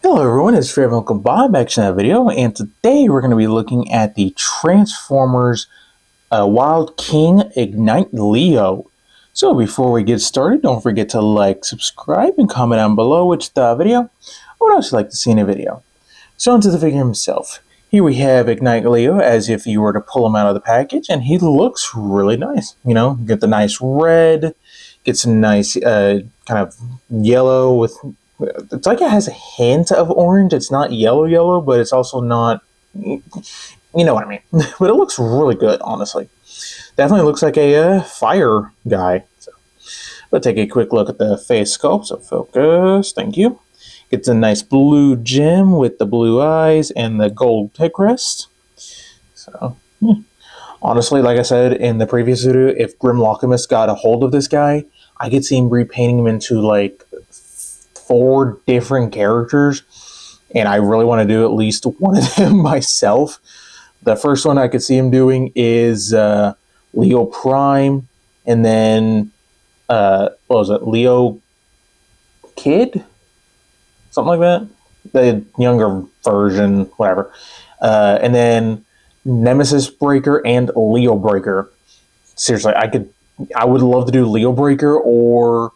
Hello everyone, it's Fair Welcome back to another video, and today we're going to be looking at the Transformers Wild King Ignite Leo. So before we get started, don't forget to like, subscribe, and comment down below which the video, what else you'd like to see in a video. So onto the figure himself. Here we have Ignite Leo as if you were to pull him out of the package, and he looks really nice. You know, get the nice red, get some nice kind of yellow with... It's like it has a hint of orange. It's not yellow, but it's also not... You know what I mean. But it looks really good, honestly. Definitely looks like a fire guy. So, let's take a quick look at the face sculpt. So focus. Thank you. It's a nice blue gem with the blue eyes and the gold head crest. So, honestly, like I said in the previous video, if Grimlockimus got a hold of this guy, I could see him repainting him into like 4 different characters, and I really want to do at least one of them myself. The first one I could see him doing is Leo Prime, and then what was it, Leo Kid? Something like that? The younger version, whatever. And then Nemesis Breaker and Leo Breaker. Seriously, I would love to do Leo Breaker or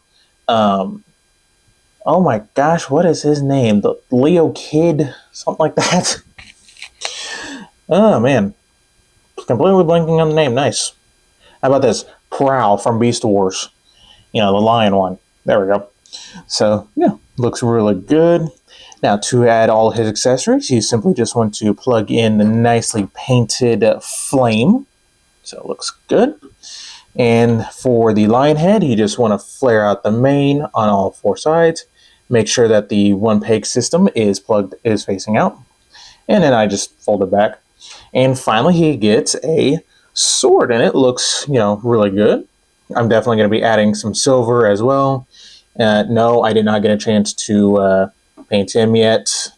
oh my gosh, what is his name? The Leo Kid? Something like that. Oh man. Completely blanking on the name. Nice. How about this? Prowl from Beast Wars. You know, the lion one. There we go. So, yeah, looks really good. Now, to add all his accessories, you simply just want to plug in the nicely painted flame. So it looks good. And for the lion head, you just want to flare out the mane on all 4 sides. Make sure that the one peg system is facing out. And then I just fold it back. And finally, he gets a sword, and it looks, really good. I'm definitely going to be adding some silver as well. No, I did not get a chance to paint him yet.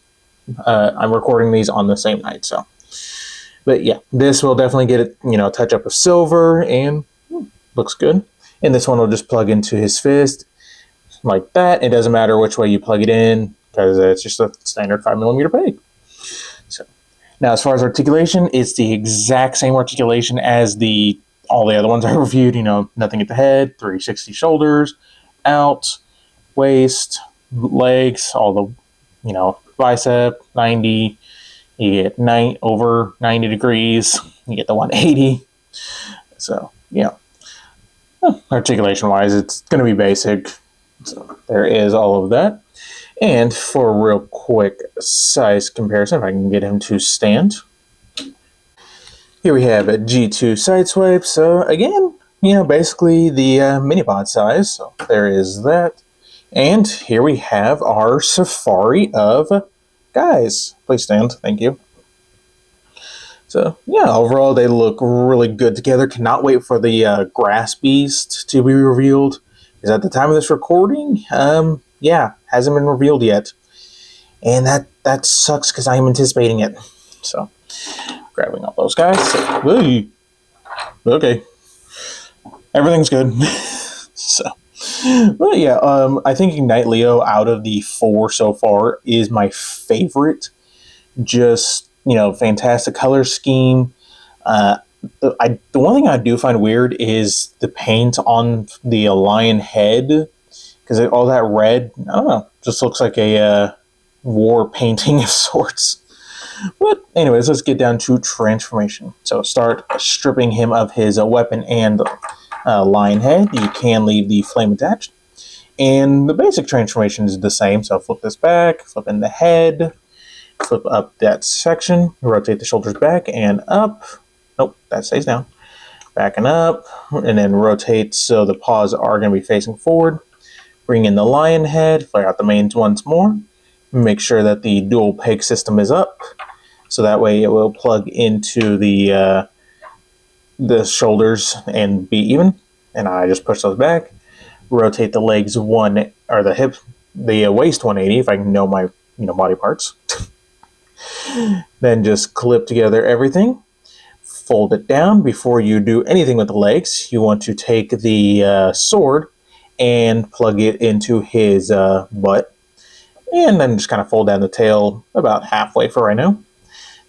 I'm recording these on the same night, so. But yeah, this will definitely get a touch up of silver, and looks good. And this one will just plug into his fist like that. It doesn't matter which way you plug it in because it's just a standard 5mm peg. So now, as far as articulation, it's the exact same articulation as all the other ones I reviewed. Nothing at the head, 360 shoulders, out, waist, legs, all the bicep, 90. You get over 90 degrees. You get the 180. So yeah. Articulation wise, it's going to be basic. So there is all of that. And for a real quick size comparison, if I can get him to stand. Here we have a G2 Sideswipe. So again, basically the Minipod size. So there is that. And here we have our safari of guys. Please stand. Thank you. So, yeah, overall, they look really good together. Cannot wait for the Grass Beast to be revealed. Because at the time of this recording, hasn't been revealed yet. And that sucks because I am anticipating it. So, grabbing all those guys. Okay. Everything's good. So, well, yeah, I think Ignite Leo out of the 4 so far is my favorite. Just... fantastic color scheme. The one thing I do find weird is the paint on the lion head, because all that red, I don't know, just looks like a war painting of sorts. But anyways, let's get down to transformation. So start stripping him of his weapon and lion head. You can leave the flame attached. And the basic transformation is the same. So flip this back, flip in the head, flip up that section, rotate the shoulders back and up. Nope, that stays down. Back and up, and then rotate so the paws are going to be facing forward. Bring in the lion head, flare out the manes once more. Make sure that the dual peg system is up, so that way it will plug into the shoulders and be even. And I just push those back. Rotate the legs the waist 180 if I know my body parts. Then just clip together everything, fold it down. Before you do anything with the legs, you want to take the sword and plug it into his butt. And then just kind of fold down the tail about halfway for right now.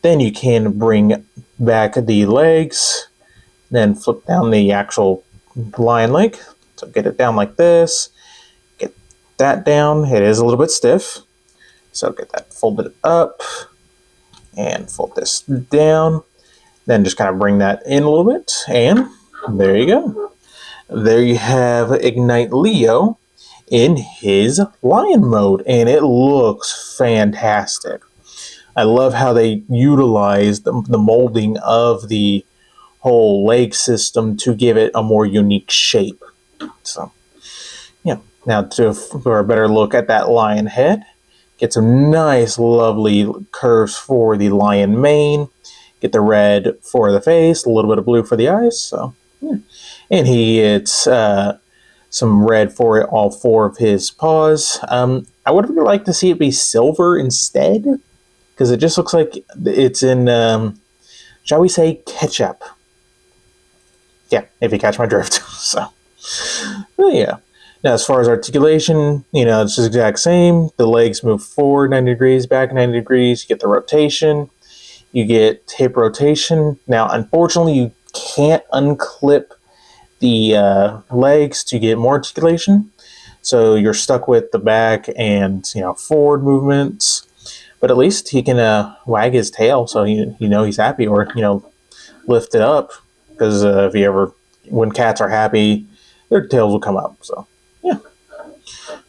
Then you can bring back the legs, then flip down the actual lion leg. So get it down like this, get that down. It is a little bit stiff. So get that folded up and fold this down. Then just kind of bring that in a little bit, and there you go. There you have Ignite Leo in his lion mode, and it looks fantastic. I love how they utilize the molding of the whole leg system to give it a more unique shape. So, yeah. Now for a better look at that lion head, get some nice, lovely curves for the lion mane. Get the red for the face, a little bit of blue for the eyes. So, yeah. And he gets some red for all four of his paws. I would really like to see it be silver instead, because it just looks like it's in, shall we say, ketchup. Yeah, if you catch my drift. So, yeah. Now, as far as articulation, it's just exact same. The legs move forward 90 degrees, back 90 degrees. You get the rotation. You get hip rotation. Now, unfortunately, you can't unclip the legs to get more articulation. So you're stuck with the back and, forward movements. But at least he can wag his tail so he's happy, or, lift it up. Because when cats are happy, their tails will come up. So, yeah.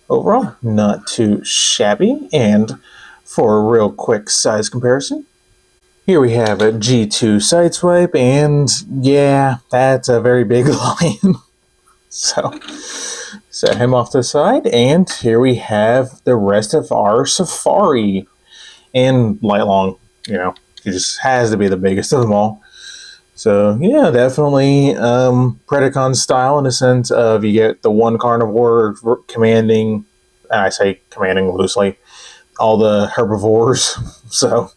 Overall, not too shabby. And for a real quick size comparison, here we have a G2 Sideswipe, and yeah, that's a very big lion. So, set him off to the side, and here we have the rest of our safari. And Lightlong, he just has to be the biggest of them all. So, yeah, definitely Predacon style in the sense of you get the one carnivore commanding, and I say commanding loosely, all the herbivores. So,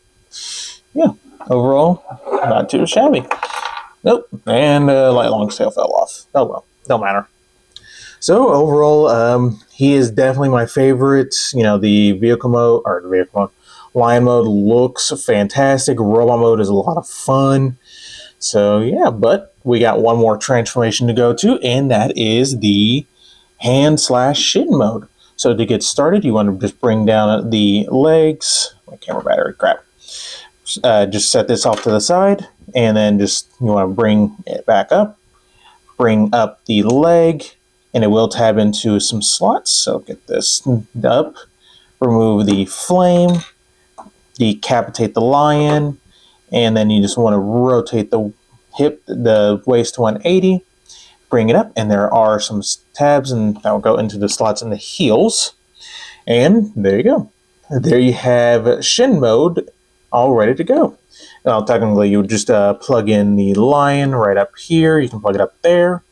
yeah, overall, not too shabby. Nope, and Lightlong's tail fell off. Oh well, don't matter. So overall, he is definitely my favorite. The vehicle mode, lion mode looks fantastic. Robot mode is a lot of fun. So yeah, but we got one more transformation to go to, and that is the hand/shin mode. So to get started, you want to just bring down the legs. My camera battery, crap. Just set this off to the side, and then you want to bring it back up. Bring up the leg, and it will tab into some slots. So get this up. Remove the flame. Decapitate the lion, and then you just want to rotate the waist to 180. Bring it up, and there are some tabs, and that will go into the slots in the heels. And there you go. There you have shin mode all ready to go. Now, technically, you would just plug in the lion right up here. You can plug it up there,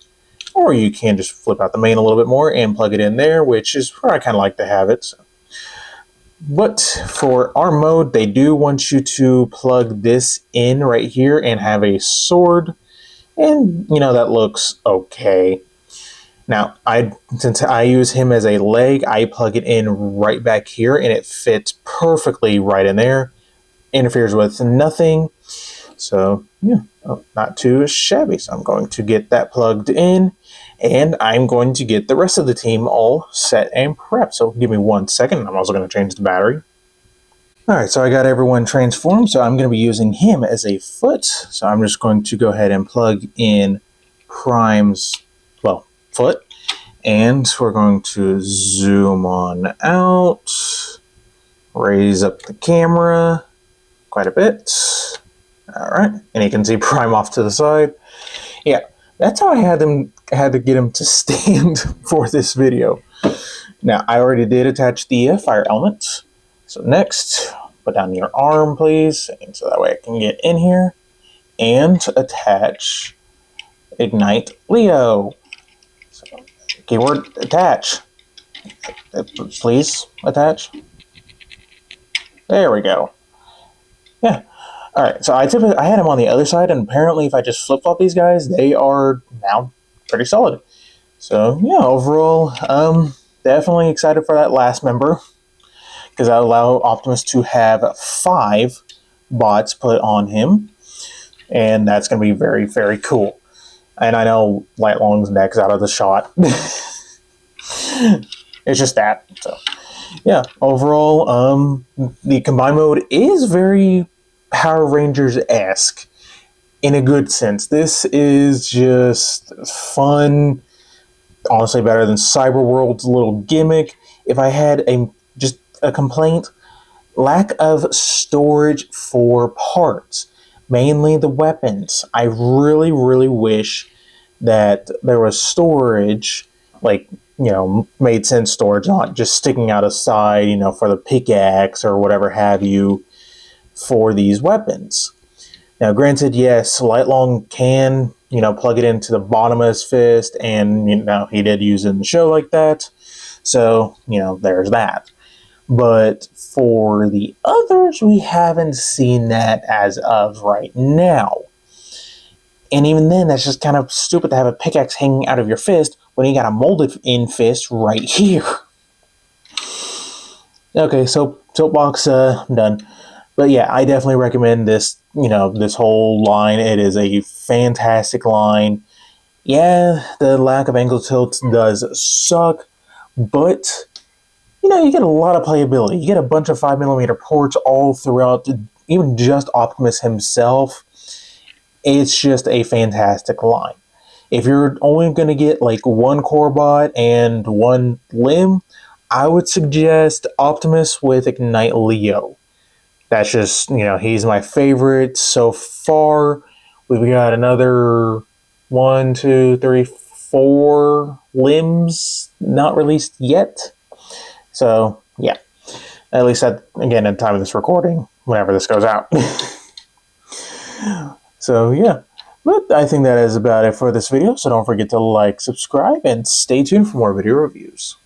or you can just flip out the mane a little bit more and plug it in there, which is where I kind of like to have it. So. But for our mode, they do want you to plug this in right here and have a sword, and that looks okay. Now, since I use him as a leg, I plug it in right back here, and it fits perfectly right in there. Interferes with nothing. So, yeah, not too shabby. So I'm going to get that plugged in, and I'm going to get the rest of the team all set and prepped. So give me 1 second. I'm also going to change the battery. All right, so I got everyone transformed, so I'm going to be using him as a foot. So I'm just going to go ahead and plug in Prime's, foot, and we're going to zoom on out, raise up the camera quite a bit. All right, and you can see Prime off to the side. Yeah, that's how I had to get him to stand for this video. Now, I already did attach the fire element. So next, put down your arm, please, and so that way I can get in here and attach Ignite Leo. So, keyword attach. Please attach. There we go. Yeah. All right. So I had him on the other side, and apparently, if I just flip flop these guys, they are now pretty solid. So yeah, overall, definitely excited for that last member. because I allow Optimus to have 5 bots put on him, and that's going to be very, very cool. And I know Lightlong's neck's out of the shot. It's just that. So, yeah, overall, the combined mode is very Power Rangers-esque in a good sense. This is just fun. Honestly, better than Cyberworld's little gimmick. If I had just a complaint, lack of storage for parts, mainly the weapons. I really, really wish that there was storage, like, made sense storage, not just sticking out a side, for the pickaxe or whatever have you for these weapons. Now, granted, yes, Lightlong can, plug it into the bottom of his fist, and, he did use it in the show like that. So, there's that. But for the others, we haven't seen that as of right now. And even then, that's just kind of stupid to have a pickaxe hanging out of your fist when you got a molded-in fist right here. Okay, so soapbox done. But yeah, I definitely recommend this, this whole line. It is a fantastic line. Yeah, the lack of angle tilts does suck, but, you get a lot of playability. You get a bunch of 5mm ports all throughout, even just Optimus himself. It's just a fantastic line. If you're only going to get like one core bot and one limb, I would suggest Optimus with Ignite Leo. That's just, he's my favorite so far. We've got another 1, 2, 3, 4 limbs not released yet. So, yeah. At least again, at the time of this recording, whenever this goes out. So, yeah. But I think that is about it for this video. So don't forget to like, subscribe, and stay tuned for more video reviews.